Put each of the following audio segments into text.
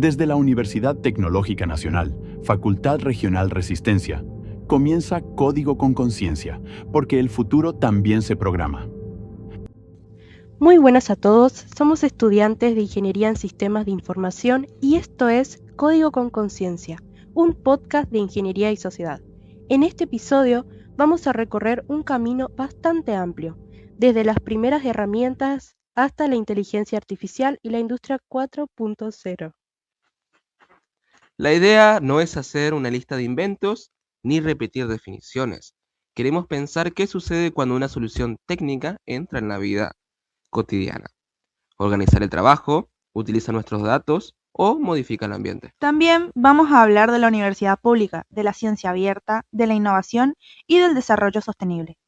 Desde la Universidad Tecnológica Nacional, Facultad Regional Resistencia, comienza Código con Conciencia, porque el futuro también se programa. Muy buenas a todos, somos estudiantes de Ingeniería en Sistemas de Información y esto es Código con Conciencia, un podcast de Ingeniería y Sociedad. En este episodio vamos a recorrer un camino bastante amplio, desde las primeras herramientas hasta la inteligencia artificial y la industria 4.0. La idea no es hacer una lista de inventos ni repetir definiciones. Queremos pensar qué sucede cuando una solución técnica entra en la vida cotidiana. Organizar el trabajo, utiliza nuestros datos o modifica el ambiente. También vamos a hablar de la universidad pública, de la ciencia abierta, de la innovación y del desarrollo sostenible.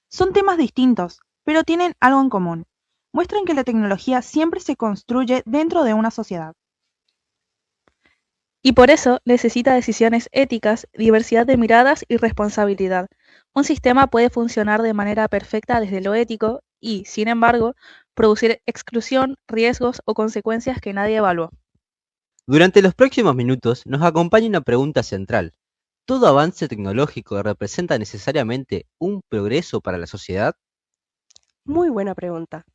Son temas distintos, pero tienen algo en común. Muestran que la tecnología siempre se construye dentro de una sociedad. Y por eso necesita decisiones éticas, diversidad de miradas y responsabilidad. Un sistema puede funcionar de manera perfecta desde lo ético y, sin embargo, producir exclusión, riesgos o consecuencias que nadie evaluó. Durante los próximos minutos nos acompaña una pregunta central. ¿Todo avance tecnológico representa necesariamente un progreso para la sociedad? Muy buena pregunta.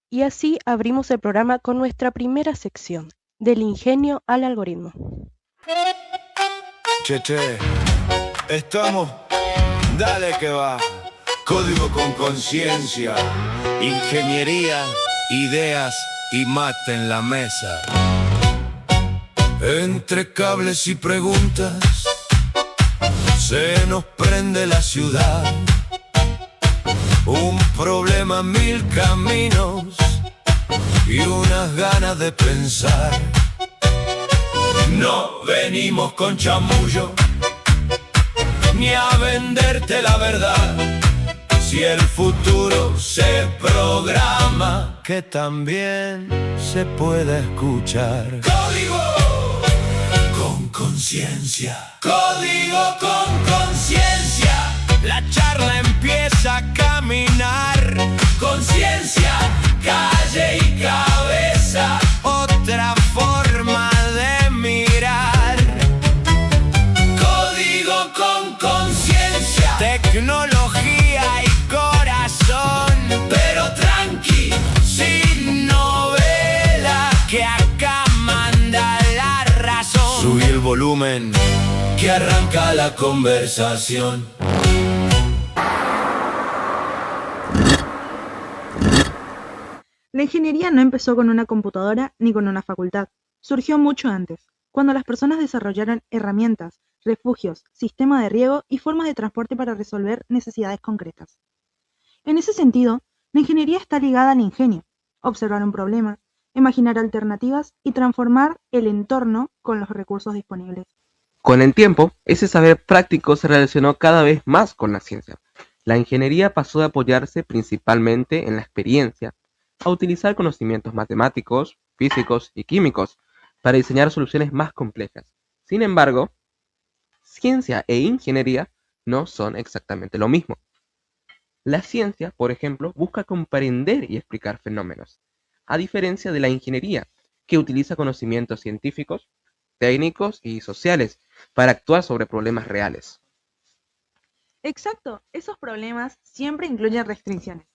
Y así abrimos el programa con nuestra primera sección, del ingenio al algoritmo. Che, estamos, dale que va. Código con conciencia, ingeniería, ideas y mate en la mesa. Entre cables y preguntas, se nos prende la ciudad. Un problema, mil caminos y unas ganas de pensar. No venimos con chamullo, ni a venderte la verdad. Si el futuro se programa, que también se puede escuchar. Código con conciencia. Código con conciencia. La charla empieza a caminar. Conciencia, calle y cabeza. Otra forma de mirar. Código con conciencia. Tecnología y corazón. Pero tranqui, sin novela, que acá manda la razón. Subí el volumen, que arranca la conversación. La ingeniería no empezó con una computadora ni con una facultad. Surgió mucho antes, cuando las personas desarrollaron herramientas, refugios, sistemas de riego y formas de transporte para resolver necesidades concretas. En ese sentido, la ingeniería está ligada al ingenio, observar un problema, imaginar alternativas y transformar el entorno con los recursos disponibles. Con el tiempo, ese saber práctico se relacionó cada vez más con la ciencia. La ingeniería pasó de apoyarse principalmente en la experiencia a utilizar conocimientos matemáticos, físicos y químicos para diseñar soluciones más complejas. Sin embargo, ciencia e ingeniería no son exactamente lo mismo. La ciencia, por ejemplo, busca comprender y explicar fenómenos, a diferencia de la ingeniería, que utiliza conocimientos científicos, técnicos y sociales para actuar sobre problemas reales. Exacto, esos problemas siempre incluyen restricciones.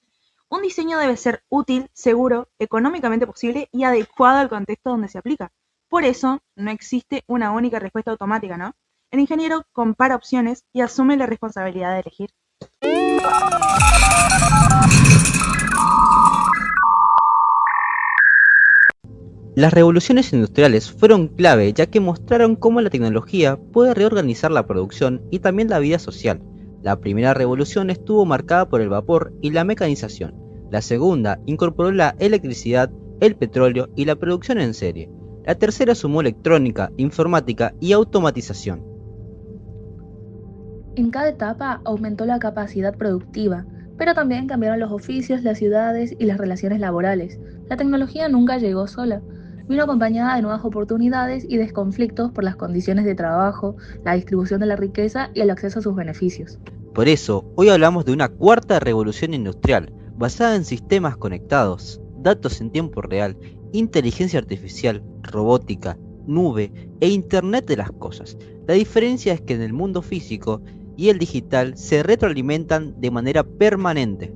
Un diseño debe ser útil, seguro, económicamente posible y adecuado al contexto donde se aplica. Por eso, no existe una única respuesta automática, ¿no? El ingeniero compara opciones y asume la responsabilidad de elegir. Las revoluciones industriales fueron clave ya que mostraron cómo la tecnología puede reorganizar la producción y también la vida social. La primera revolución estuvo marcada por el vapor y la mecanización. La segunda incorporó la electricidad, el petróleo y la producción en serie. La tercera sumó electrónica, informática y automatización. En cada etapa aumentó la capacidad productiva, pero también cambiaron los oficios, las ciudades y las relaciones laborales. La tecnología nunca llegó sola. Vino acompañada de nuevas oportunidades y de conflictos por las condiciones de trabajo, la distribución de la riqueza y el acceso a sus beneficios. Por eso, hoy hablamos de una cuarta revolución industrial, basada en sistemas conectados, datos en tiempo real, inteligencia artificial, robótica, nube e Internet de las cosas. La diferencia es que en el mundo físico y el digital se retroalimentan de manera permanente.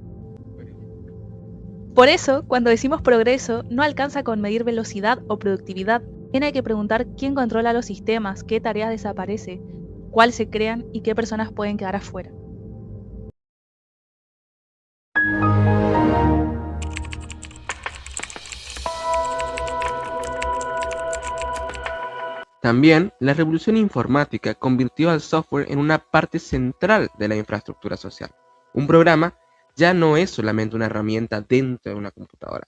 Por eso, cuando decimos progreso, no alcanza con medir velocidad o productividad. Tiene que preguntar quién controla los sistemas, qué tareas desaparecen, cuáles se crean y qué personas pueden quedar afuera. También, la revolución informática convirtió al software en una parte central de la infraestructura social. Un programa ya no es solamente una herramienta dentro de una computadora.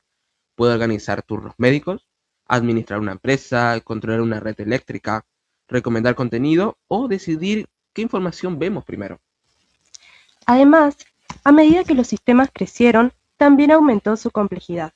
Puede organizar turnos médicos, administrar una empresa, controlar una red eléctrica, recomendar contenido o decidir qué información vemos primero. Además, a medida que los sistemas crecieron, también aumentó su complejidad.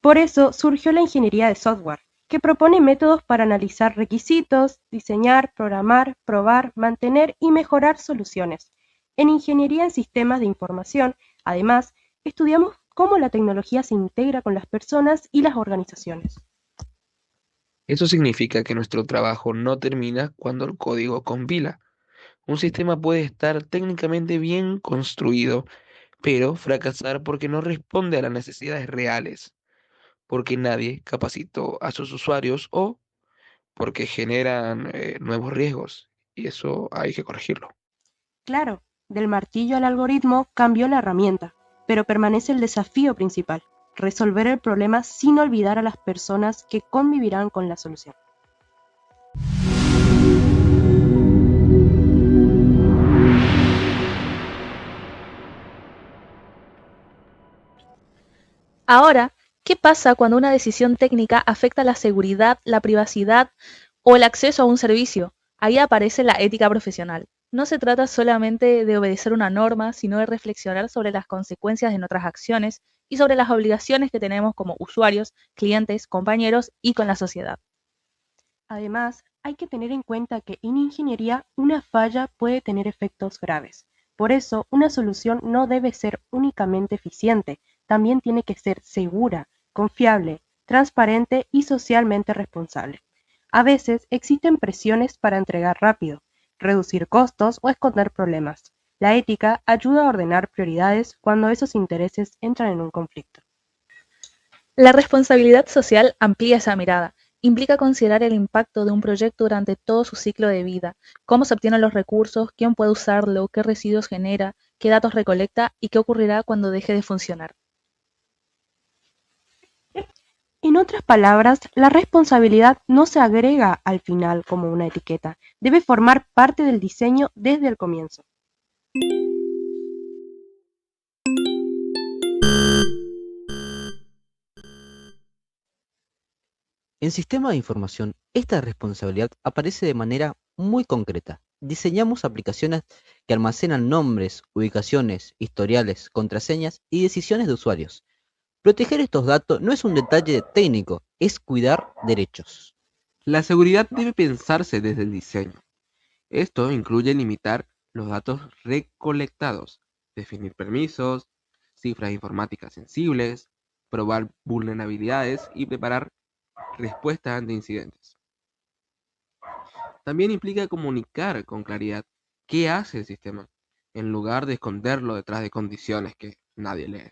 Por eso surgió la ingeniería de software, que propone métodos para analizar requisitos, diseñar, programar, probar, mantener y mejorar soluciones. En ingeniería en sistemas de información, además, estudiamos cómo la tecnología se integra con las personas y las organizaciones. Eso significa que nuestro trabajo no termina cuando el código compila. Un sistema puede estar técnicamente bien construido, pero fracasar porque no responde a las necesidades reales, porque nadie capacitó a sus usuarios o porque generan nuevos riesgos, y eso hay que corregirlo. Claro, del martillo al algoritmo cambió la herramienta, pero permanece el desafío principal, resolver el problema sin olvidar a las personas que convivirán con la solución. Ahora, ¿qué pasa cuando una decisión técnica afecta la seguridad, la privacidad o el acceso a un servicio? Ahí aparece la ética profesional. No se trata solamente de obedecer una norma, sino de reflexionar sobre las consecuencias de nuestras acciones y sobre las obligaciones que tenemos como usuarios, clientes, compañeros y con la sociedad. Además, hay que tener en cuenta que en ingeniería una falla puede tener efectos graves. Por eso, una solución no debe ser únicamente eficiente, también tiene que ser segura, confiable, transparente y socialmente responsable. A veces existen presiones para entregar rápido, reducir costos o esconder problemas. La ética ayuda a ordenar prioridades cuando esos intereses entran en un conflicto. La responsabilidad social amplía esa mirada. Implica considerar el impacto de un proyecto durante todo su ciclo de vida, cómo se obtienen los recursos, quién puede usarlo, qué residuos genera, qué datos recolecta y qué ocurrirá cuando deje de funcionar. En otras palabras, la responsabilidad no se agrega al final como una etiqueta, debe formar parte del diseño desde el comienzo. En sistemas de información, esta responsabilidad aparece de manera muy concreta. Diseñamos aplicaciones que almacenan nombres, ubicaciones, historiales, contraseñas y decisiones de usuarios. Proteger estos datos no es un detalle técnico, es cuidar derechos. La seguridad debe pensarse desde el diseño. Esto incluye limitar los datos recolectados, definir permisos, cifras informáticas sensibles, probar vulnerabilidades y preparar respuestas ante incidentes. También implica comunicar con claridad qué hace el sistema, en lugar de esconderlo detrás de condiciones que nadie lee.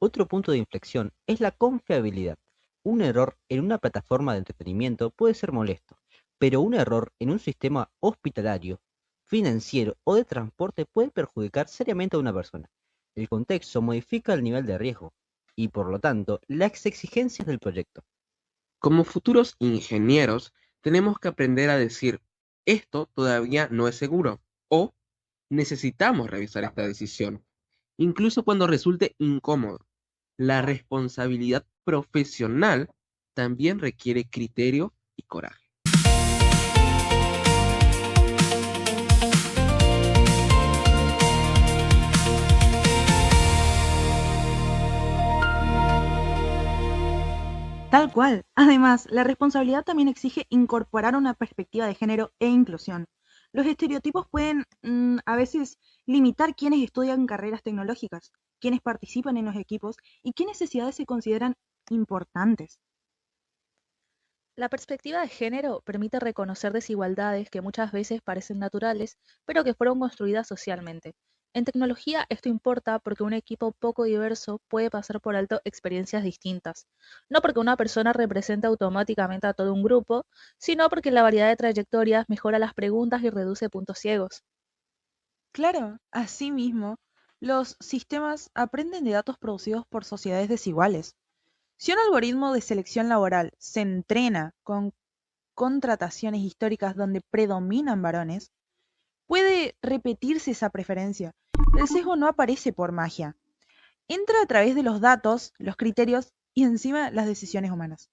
Otro punto de inflexión es la confiabilidad. Un error en una plataforma de entretenimiento puede ser molesto, pero un error en un sistema hospitalario, financiero o de transporte puede perjudicar seriamente a una persona. El contexto modifica el nivel de riesgo y, por lo tanto, las exigencias del proyecto. Como futuros ingenieros, tenemos que aprender a decir, esto todavía no es seguro, o necesitamos revisar esta decisión, incluso cuando resulte incómodo. La responsabilidad profesional también requiere criterio y coraje. Tal cual. Además, la responsabilidad también exige incorporar una perspectiva de género e inclusión. Los estereotipos pueden a veces limitar quienes estudian carreras tecnológicas, quienes participan en los equipos y qué necesidades se consideran importantes. La perspectiva de género permite reconocer desigualdades que muchas veces parecen naturales, pero que fueron construidas socialmente. En tecnología esto importa porque un equipo poco diverso puede pasar por alto experiencias distintas, no porque una persona represente automáticamente a todo un grupo, sino porque la variedad de trayectorias mejora las preguntas y reduce puntos ciegos. Claro, asimismo, los sistemas aprenden de datos producidos por sociedades desiguales. Si un algoritmo de selección laboral se entrena con contrataciones históricas donde predominan varones, puede repetirse esa preferencia. El sesgo no aparece por magia. Entra a través de los datos, los criterios y encima las decisiones humanas.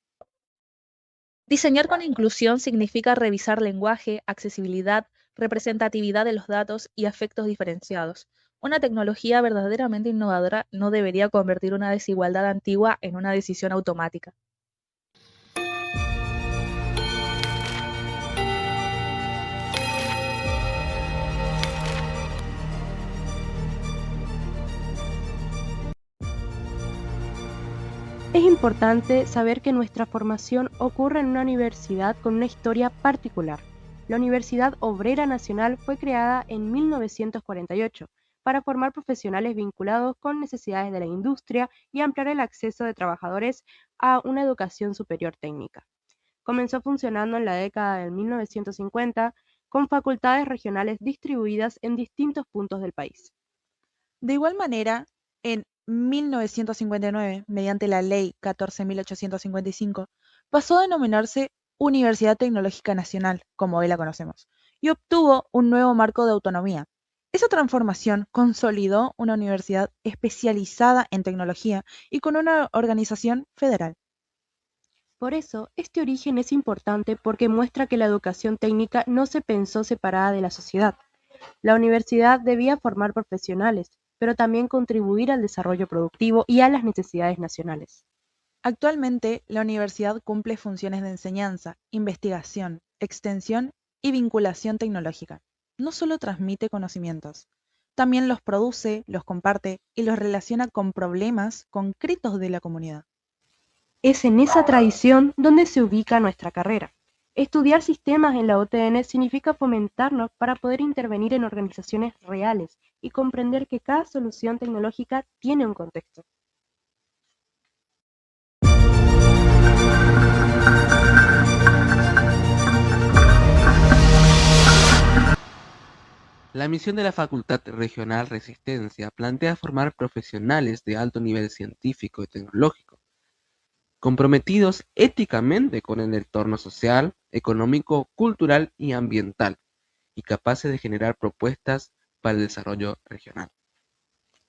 Diseñar con inclusión significa revisar lenguaje, accesibilidad, representatividad de los datos y efectos diferenciados. Una tecnología verdaderamente innovadora no debería convertir una desigualdad antigua en una decisión automática. Es importante saber que nuestra formación ocurre en una universidad con una historia particular. La Universidad Obrera Nacional fue creada en 1948 para formar profesionales vinculados con necesidades de la industria y ampliar el acceso de trabajadores a una educación superior técnica. Comenzó funcionando en la década de 1950 con facultades regionales distribuidas en distintos puntos del país. De igual manera, en 1959, mediante la Ley 14.855, pasó a denominarse Universidad Tecnológica Nacional, como hoy la conocemos, y obtuvo un nuevo marco de autonomía. Esa transformación consolidó una universidad especializada en tecnología y con una organización federal. Por eso, este origen es importante porque muestra que la educación técnica no se pensó separada de la sociedad. La universidad debía formar profesionales, pero también contribuir al desarrollo productivo y a las necesidades nacionales. Actualmente, la universidad cumple funciones de enseñanza, investigación, extensión y vinculación tecnológica. No solo transmite conocimientos, también los produce, los comparte y los relaciona con problemas concretos de la comunidad. Es en esa tradición donde se ubica nuestra carrera. Estudiar sistemas en la UTN significa fomentarnos para poder intervenir en organizaciones reales y comprender que cada solución tecnológica tiene un contexto. La misión de la Facultad Regional Resistencia plantea formar profesionales de alto nivel científico y tecnológico, comprometidos éticamente con el entorno social, económico, cultural y ambiental, y capaces de generar propuestas para el desarrollo regional.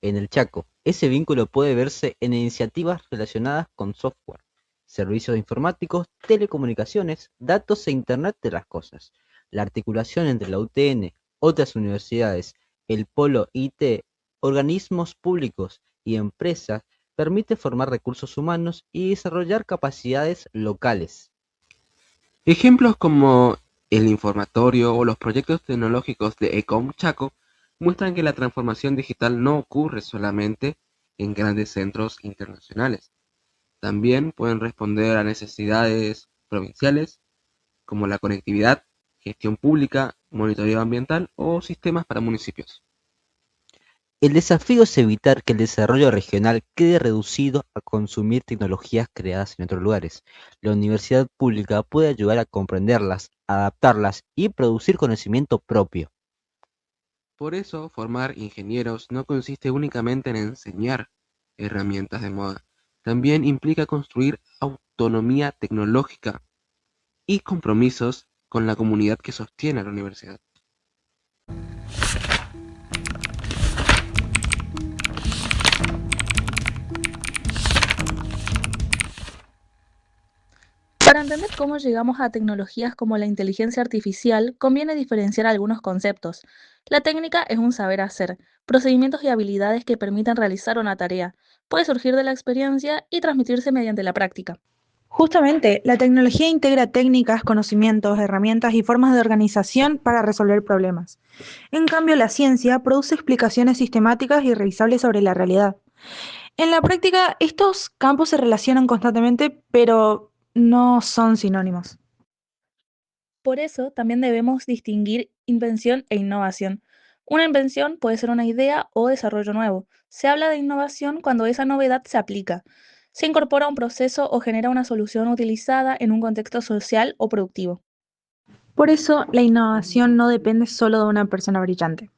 En el Chaco, ese vínculo puede verse en iniciativas relacionadas con software, servicios informáticos, telecomunicaciones, datos e Internet de las cosas. La articulación entre la UTN, otras universidades, el Polo IT, organismos públicos y empresas permite formar recursos humanos y desarrollar capacidades locales. Ejemplos como el informatorio o los proyectos tecnológicos de ECOM Chaco muestran que la transformación digital no ocurre solamente en grandes centros internacionales. También pueden responder a necesidades provinciales como la conectividad, gestión pública, monitoreo ambiental o sistemas para municipios. El desafío es evitar que el desarrollo regional quede reducido a consumir tecnologías creadas en otros lugares. La universidad pública puede ayudar a comprenderlas, adaptarlas y producir conocimiento propio. Por eso, formar ingenieros no consiste únicamente en enseñar herramientas de moda. También implica construir autonomía tecnológica y compromisos con la comunidad que sostiene a la universidad. Para entender cómo llegamos a tecnologías como la inteligencia artificial, conviene diferenciar algunos conceptos. La técnica es un saber hacer, procedimientos y habilidades que permitan realizar una tarea. Puede surgir de la experiencia y transmitirse mediante la práctica. Justamente, la tecnología integra técnicas, conocimientos, herramientas y formas de organización para resolver problemas. En cambio, la ciencia produce explicaciones sistemáticas y revisables sobre la realidad. En la práctica, estos campos se relacionan constantemente, pero no son sinónimos. Por eso también debemos distinguir invención e innovación. Una invención puede ser una idea o desarrollo nuevo. Se habla de innovación cuando esa novedad se aplica, se incorpora a un proceso o genera una solución utilizada en un contexto social o productivo. Por eso, la innovación no depende solo de una persona brillante.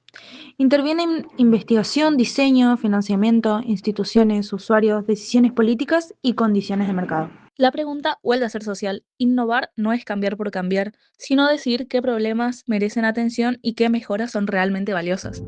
Intervienen investigación, diseño, financiamiento, instituciones, usuarios, decisiones políticas y condiciones de mercado. La pregunta vuelve a ser social. Innovar no es cambiar por cambiar, sino decir qué problemas merecen atención y qué mejoras son realmente valiosas.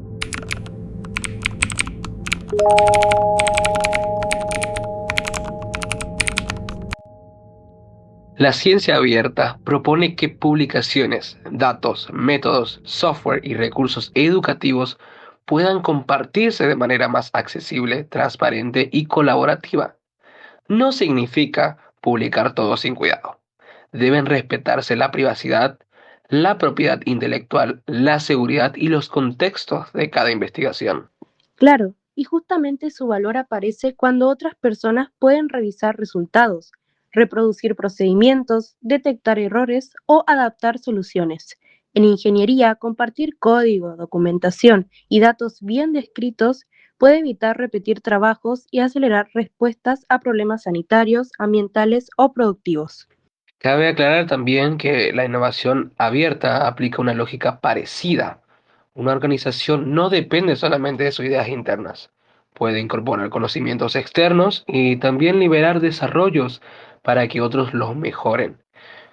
La ciencia abierta propone que publicaciones, datos, métodos, software y recursos educativos puedan compartirse de manera más accesible, transparente y colaborativa. No significa publicar todo sin cuidado. Deben respetarse la privacidad, la propiedad intelectual, la seguridad y los contextos de cada investigación. Claro, y justamente su valor aparece cuando otras personas pueden revisar resultados, reproducir procedimientos, detectar errores o adaptar soluciones. En ingeniería, compartir código, documentación y datos bien descritos puede evitar repetir trabajos y acelerar respuestas a problemas sanitarios, ambientales o productivos. Cabe aclarar también que la innovación abierta aplica una lógica parecida. Una organización no depende solamente de sus ideas internas. Puede incorporar conocimientos externos y también liberar desarrollos para que otros los mejoren.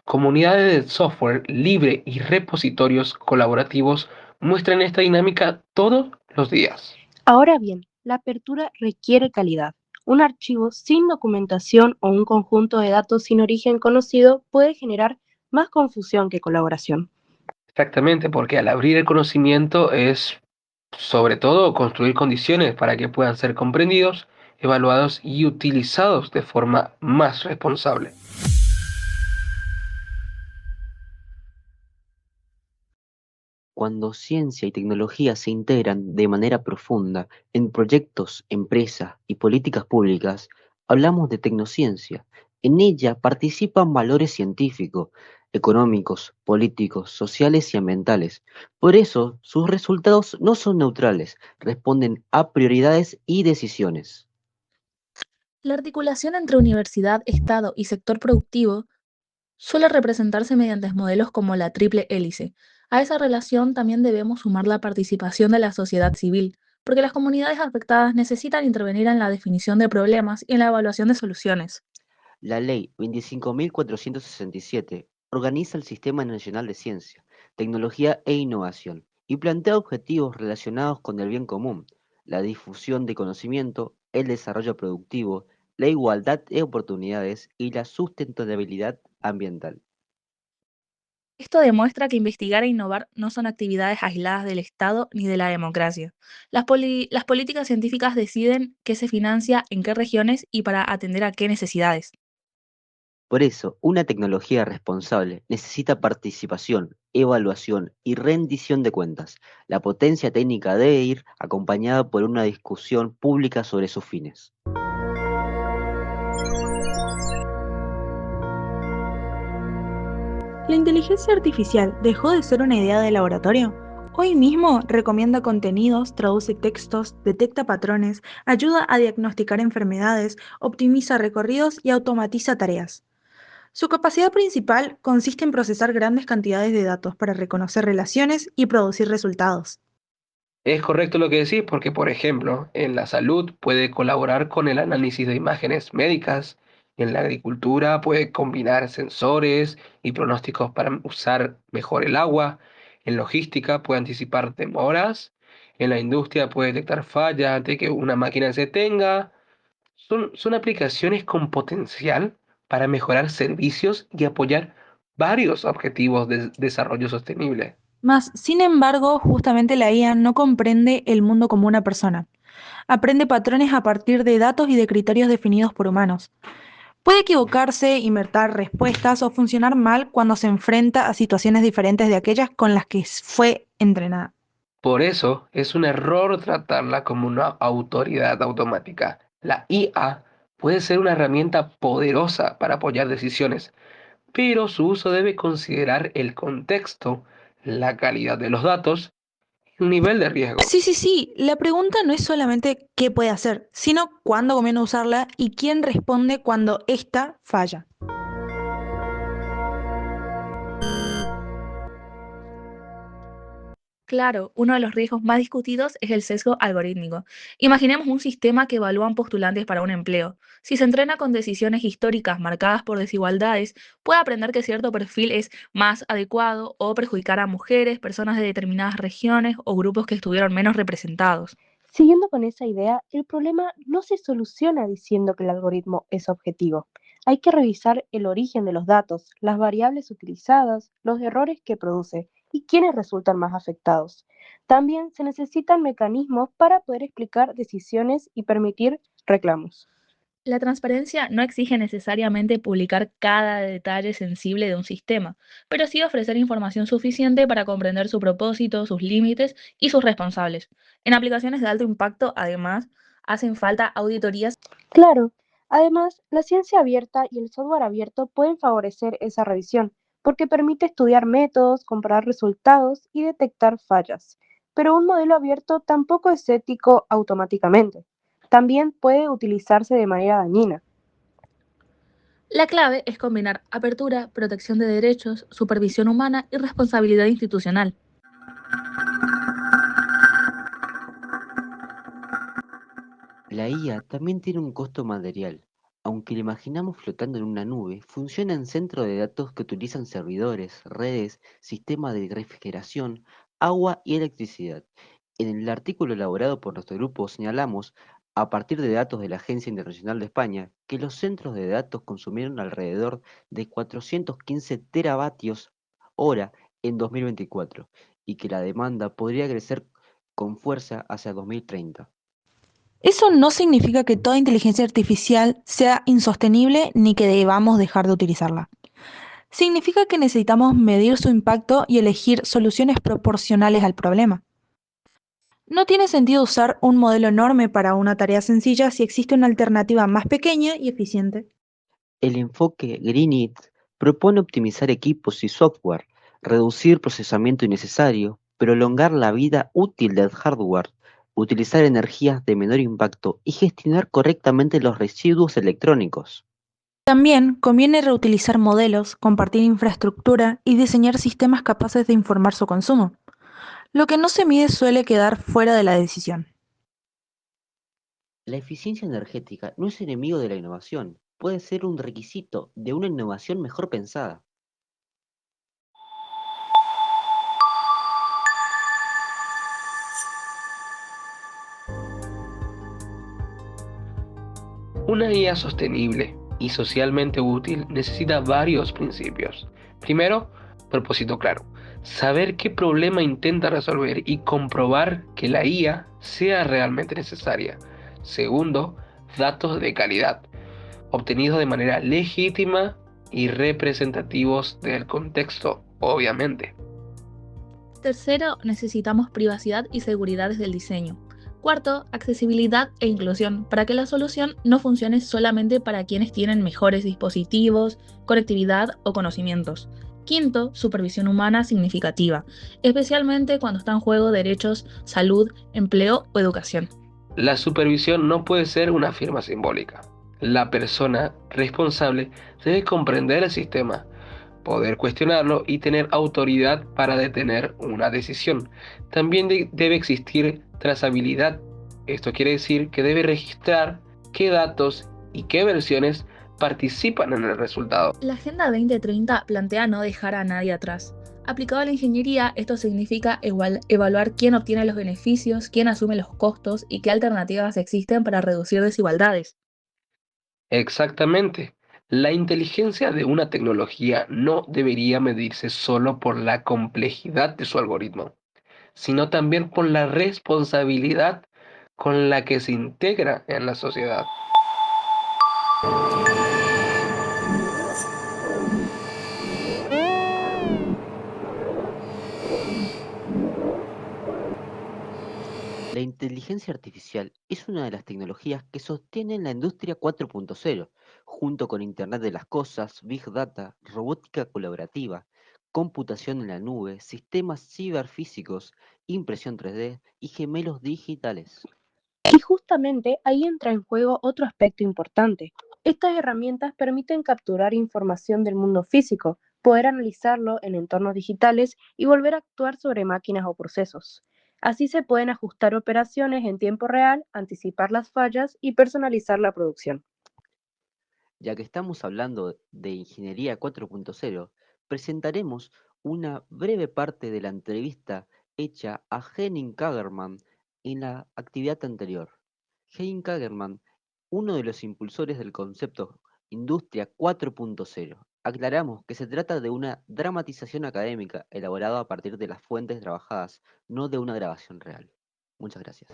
Comunidades de software libre y repositorios colaborativos muestran esta dinámica todos los días. Ahora bien, la apertura requiere calidad. Un archivo sin documentación o un conjunto de datos sin origen conocido puede generar más confusión que colaboración. Exactamente, porque al abrir el conocimiento es sobre todo construir condiciones para que puedan ser comprendidos, evaluados y utilizados de forma más responsable. Cuando ciencia y tecnología se integran de manera profunda en proyectos, empresas y políticas públicas, hablamos de tecnociencia. En ella participan valores científicos, económicos, políticos, sociales y ambientales. Por eso, sus resultados no son neutrales, responden a prioridades y decisiones. La articulación entre universidad, Estado y sector productivo suele representarse mediante modelos como la triple hélice. A esa relación también debemos sumar la participación de la sociedad civil, porque las comunidades afectadas necesitan intervenir en la definición de problemas y en la evaluación de soluciones. La Ley 25.467 organiza el Sistema Nacional de Ciencia, Tecnología e Innovación y plantea objetivos relacionados con el bien común, la difusión de conocimiento, el desarrollo productivo, la igualdad de oportunidades y la sustentabilidad ambiental. Esto demuestra que investigar e innovar no son actividades aisladas del Estado ni de la democracia. Las políticas científicas deciden qué se financia, en qué regiones y para atender a qué necesidades. Por eso, una tecnología responsable necesita participación, evaluación y rendición de cuentas. La potencia técnica debe ir acompañada por una discusión pública sobre sus fines. ¿La inteligencia artificial dejó de ser una idea de laboratorio? Hoy mismo recomienda contenidos, traduce textos, detecta patrones, ayuda a diagnosticar enfermedades, optimiza recorridos y automatiza tareas. Su capacidad principal consiste en procesar grandes cantidades de datos para reconocer relaciones y producir resultados. Es correcto lo que decís porque, por ejemplo, en la salud puede colaborar con el análisis de imágenes médicas, en la agricultura puede combinar sensores y pronósticos para usar mejor el agua, en logística puede anticipar demoras, en la industria puede detectar fallas antes de que una máquina se detenga. Son aplicaciones con potencial para mejorar servicios y apoyar varios objetivos de desarrollo sostenible. Mas, sin embargo, justamente la IA no comprende el mundo como una persona. Aprende patrones a partir de datos y de criterios definidos por humanos. Puede equivocarse, inventar respuestas o funcionar mal cuando se enfrenta a situaciones diferentes de aquellas con las que fue entrenada. Por eso es un error tratarla como una autoridad automática. La IA Puede ser una herramienta poderosa para apoyar decisiones, pero su uso debe considerar el contexto, la calidad de los datos y el nivel de riesgo. Sí, sí, sí. La pregunta no es solamente qué puede hacer, sino cuándo conviene usarla y quién responde cuando ésta falla. Claro, uno de los riesgos más discutidos es el sesgo algorítmico. Imaginemos un sistema que evalúan postulantes para un empleo. Si se entrena con decisiones históricas marcadas por desigualdades, puede aprender que cierto perfil es más adecuado o perjudicar a mujeres, personas de determinadas regiones o grupos que estuvieron menos representados. Siguiendo con esa idea, el problema no se soluciona diciendo que el algoritmo es objetivo. Hay que revisar el origen de los datos, las variables utilizadas, los errores que produce y quiénes resultan más afectados. También se necesitan mecanismos para poder explicar decisiones y permitir reclamos. La transparencia no exige necesariamente publicar cada detalle sensible de un sistema, pero sí ofrecer información suficiente para comprender su propósito, sus límites y sus responsables. En aplicaciones de alto impacto, además, hacen falta auditorías. Claro, además, la ciencia abierta y el software abierto pueden favorecer esa revisión, porque permite estudiar métodos, comparar resultados y detectar fallas. Pero un modelo abierto tampoco es ético automáticamente. También puede utilizarse de manera dañina. La clave es combinar apertura, protección de derechos, supervisión humana y responsabilidad institucional. La IA también tiene un costo material. Aunque lo imaginamos flotando en una nube, funciona en centros de datos que utilizan servidores, redes, sistemas de refrigeración, agua y electricidad. En el artículo elaborado por nuestro grupo señalamos, a partir de datos de la Agencia Internacional de España, que los centros de datos consumieron alrededor de 415 teravatios hora en 2024 y que la demanda podría crecer con fuerza hacia 2030. Eso no significa que toda inteligencia artificial sea insostenible ni que debamos dejar de utilizarla. Significa que necesitamos medir su impacto y elegir soluciones proporcionales al problema. No tiene sentido usar un modelo enorme para una tarea sencilla si existe una alternativa más pequeña y eficiente. El enfoque Greenit propone optimizar equipos y software, reducir procesamiento innecesario, prolongar la vida útil del hardware, utilizar energías de menor impacto y gestionar correctamente los residuos electrónicos. También conviene reutilizar modelos, compartir infraestructura y diseñar sistemas capaces de informar su consumo. Lo que no se mide suele quedar fuera de la decisión. La eficiencia energética no es enemigo de la innovación, puede ser un requisito de una innovación mejor pensada. Una IA sostenible y socialmente útil necesita varios principios. Primero, propósito claro. Saber qué problema intenta resolver y comprobar que la IA sea realmente necesaria. Segundo, datos de calidad, obtenidos de manera legítima y representativos del contexto, obviamente. Tercero, necesitamos privacidad y seguridad desde el diseño. Cuarto, accesibilidad e inclusión, para que la solución no funcione solamente para quienes tienen mejores dispositivos, conectividad o conocimientos. Quinto, supervisión humana significativa, especialmente cuando está en juego derechos, salud, empleo o educación. La supervisión no puede ser una firma simbólica. La persona responsable debe comprender el sistema, poder cuestionarlo y tener autoridad para detener una decisión. También debe existir trazabilidad. Esto quiere decir que debe registrar qué datos y qué versiones participan en el resultado. La Agenda 2030 plantea no dejar a nadie atrás. Aplicado a la ingeniería, esto significa evaluar quién obtiene los beneficios, quién asume los costos y qué alternativas existen para reducir desigualdades. Exactamente. La inteligencia de una tecnología no debería medirse solo por la complejidad de su algoritmo, sino también por la responsabilidad con la que se integra en la sociedad. La La inteligencia artificial es una de las tecnologías que sostienen la industria 4.0, junto con Internet de las Cosas, Big Data, robótica colaborativa, computación en la nube, sistemas ciberfísicos, impresión 3D y gemelos digitales. Y justamente ahí entra en juego otro aspecto importante. Estas herramientas permiten capturar información del mundo físico, poder analizarlo en entornos digitales y volver a actuar sobre máquinas o procesos. Así se pueden ajustar operaciones en tiempo real, anticipar las fallas y personalizar la producción. Ya que estamos hablando de Ingeniería 4.0, presentaremos una breve parte de la entrevista hecha a Henning Kagermann en la actividad anterior. Henning Kagermann, uno de los impulsores del concepto Industria 4.0. Aclaramos que se trata de una dramatización académica elaborada a partir de las fuentes trabajadas, no de una grabación real. Muchas gracias.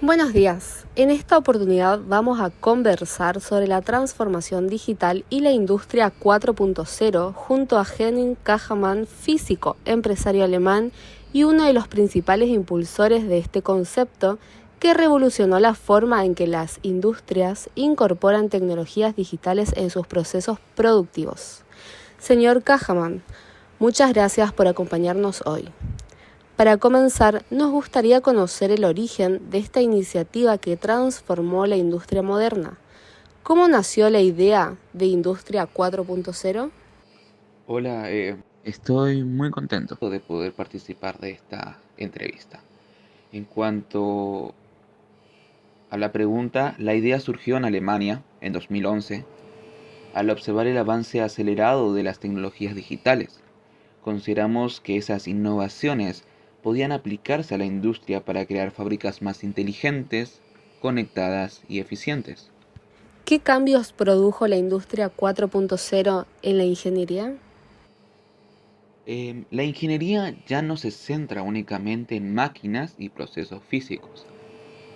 Buenos días. En esta oportunidad vamos a conversar sobre la transformación digital y la industria 4.0 junto a Henning Kagermann, físico, empresario alemán y uno de los principales impulsores de este concepto que revolucionó la forma en que las industrias incorporan tecnologías digitales en sus procesos productivos. Señor Kagermann, muchas gracias por acompañarnos hoy. Para comenzar, nos gustaría conocer el origen de esta iniciativa que transformó la industria moderna. ¿Cómo nació la idea de Industria 4.0? Hola, estoy muy contento de poder participar de esta entrevista. En cuanto a la pregunta, la idea surgió en Alemania en 2011 al observar el avance acelerado de las tecnologías digitales. Consideramos que esas innovaciones podían aplicarse a la industria para crear fábricas más inteligentes, conectadas y eficientes. ¿Qué cambios produjo la Industria 4.0 en la ingeniería? La ingeniería ya no se centra únicamente en máquinas y procesos físicos.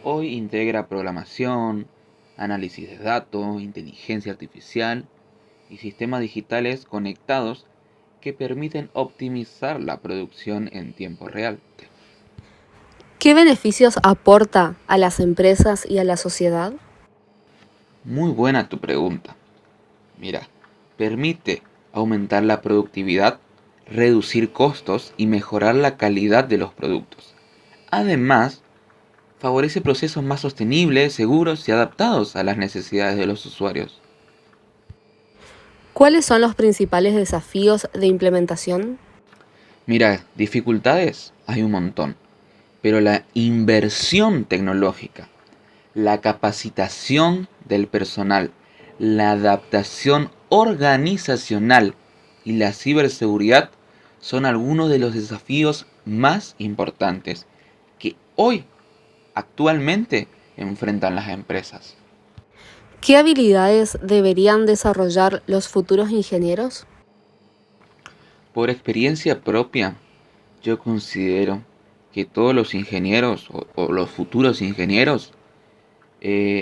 Hoy integra programación, análisis de datos, inteligencia artificial y sistemas digitales conectados que permiten optimizar la producción en tiempo real. ¿Qué beneficios aporta a las empresas y a la sociedad? Muy buena tu pregunta. Mira, permite aumentar la productividad, reducir costos y mejorar la calidad de los productos. Además, favorece procesos más sostenibles, seguros y adaptados a las necesidades de los usuarios. ¿Cuáles son los principales desafíos de implementación? Mira, dificultades hay un montón, pero la inversión tecnológica, la capacitación del personal, la adaptación organizacional y la ciberseguridad son algunos de los desafíos más importantes que hoy, actualmente, enfrentan las empresas. ¿Qué habilidades deberían desarrollar los futuros ingenieros? Por experiencia propia, yo considero que todos los ingenieros o los futuros ingenieros,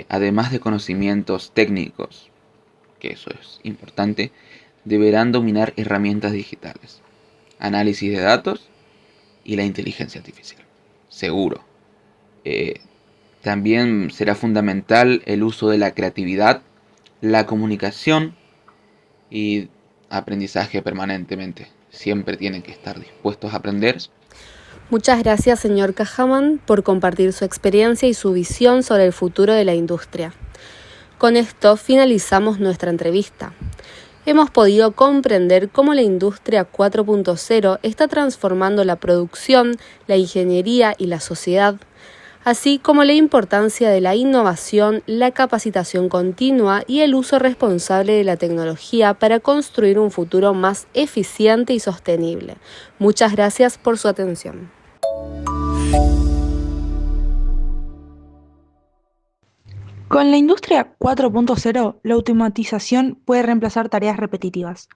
además de conocimientos técnicos, que eso es importante, deberán dominar herramientas digitales, análisis de datos y la inteligencia artificial. Seguro. También será fundamental el uso de la creatividad, la comunicación y aprendizaje permanentemente. Siempre tienen que estar dispuestos a aprender. Muchas gracias, señor Kagermann, por compartir su experiencia y su visión sobre el futuro de la industria. Con esto finalizamos nuestra entrevista. Hemos podido comprender cómo la industria 4.0 está transformando la producción, la ingeniería y la sociedad, así como la importancia de la innovación, la capacitación continua y el uso responsable de la tecnología para construir un futuro más eficiente y sostenible. Muchas gracias por su atención. Con la industria 4.0, la automatización puede reemplazar tareas repetitivas,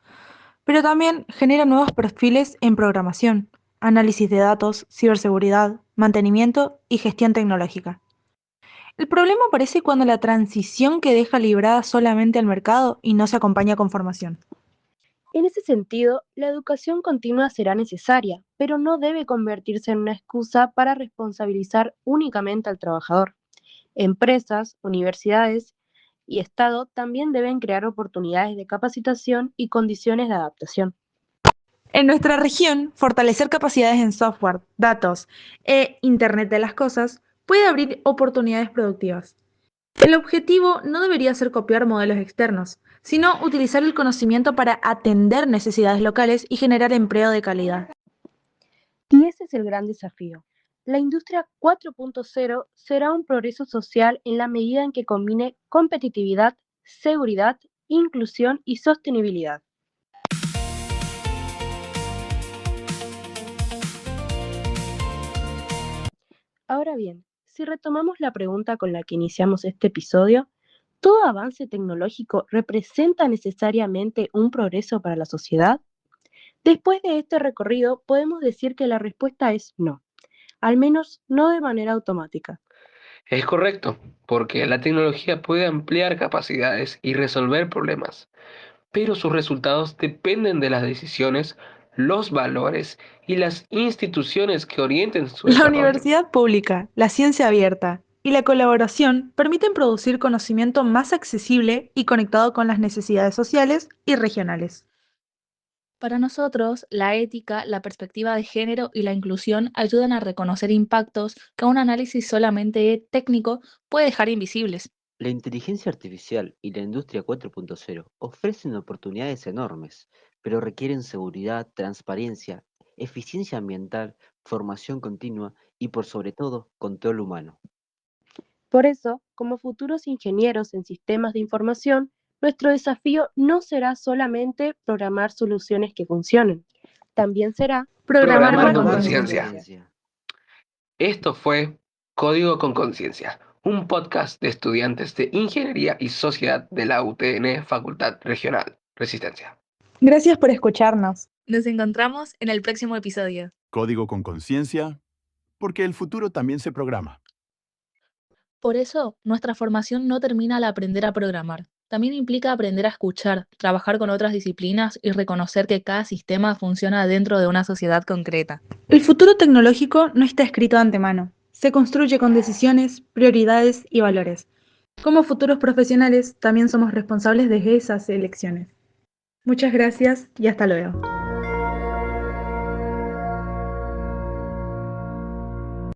pero también genera nuevos perfiles en programación, análisis de datos, ciberseguridad, mantenimiento y gestión tecnológica. El problema aparece cuando la transición que deja librada solamente al mercado y no se acompaña con formación. En ese sentido, la educación continua será necesaria, pero no debe convertirse en una excusa para responsabilizar únicamente al trabajador. Empresas, universidades y Estado también deben crear oportunidades de capacitación y condiciones de adaptación. En nuestra región, fortalecer capacidades en software, datos e Internet de las cosas puede abrir oportunidades productivas. El objetivo no debería ser copiar modelos externos, sino utilizar el conocimiento para atender necesidades locales y generar empleo de calidad. Y ese es el gran desafío. La industria 4.0 será un progreso social en la medida en que combine competitividad, seguridad, inclusión y sostenibilidad. Ahora bien, si retomamos la pregunta con la que iniciamos este episodio, ¿todo avance tecnológico representa necesariamente un progreso para la sociedad? Después de este recorrido, podemos decir que la respuesta es no, al menos no de manera automática. Es correcto, porque la tecnología puede ampliar capacidades y resolver problemas, pero sus resultados dependen de las decisiones, los valores y las instituciones que orienten su La desarrollo. universidad pública, la ciencia abierta y la colaboración permiten producir conocimiento más accesible y conectado con las necesidades sociales y regionales. Para nosotros, la ética, la perspectiva de género y la inclusión ayudan a reconocer impactos que un análisis solamente técnico puede dejar invisibles. La inteligencia artificial y la industria 4.0 ofrecen oportunidades enormes, pero requieren seguridad, transparencia, eficiencia ambiental, formación continua y por sobre todo control humano. Por eso, como futuros ingenieros en sistemas de información, nuestro desafío no será solamente programar soluciones que funcionen, también será Programar Programar con con conciencia. conciencia. Esto fue Código con Conciencia, un podcast de estudiantes de Ingeniería y Sociedad de la UTN Facultad Regional Resistencia. Gracias por escucharnos. Nos encontramos en el próximo episodio. Código con conciencia, porque el futuro también se programa. Por eso, nuestra formación no termina al aprender a programar. También implica aprender a escuchar, trabajar con otras disciplinas y reconocer que cada sistema funciona dentro de una sociedad concreta. El futuro tecnológico no está escrito de antemano. Se construye con decisiones, prioridades y valores. Como futuros profesionales, también somos responsables de esas elecciones. Muchas gracias y hasta luego.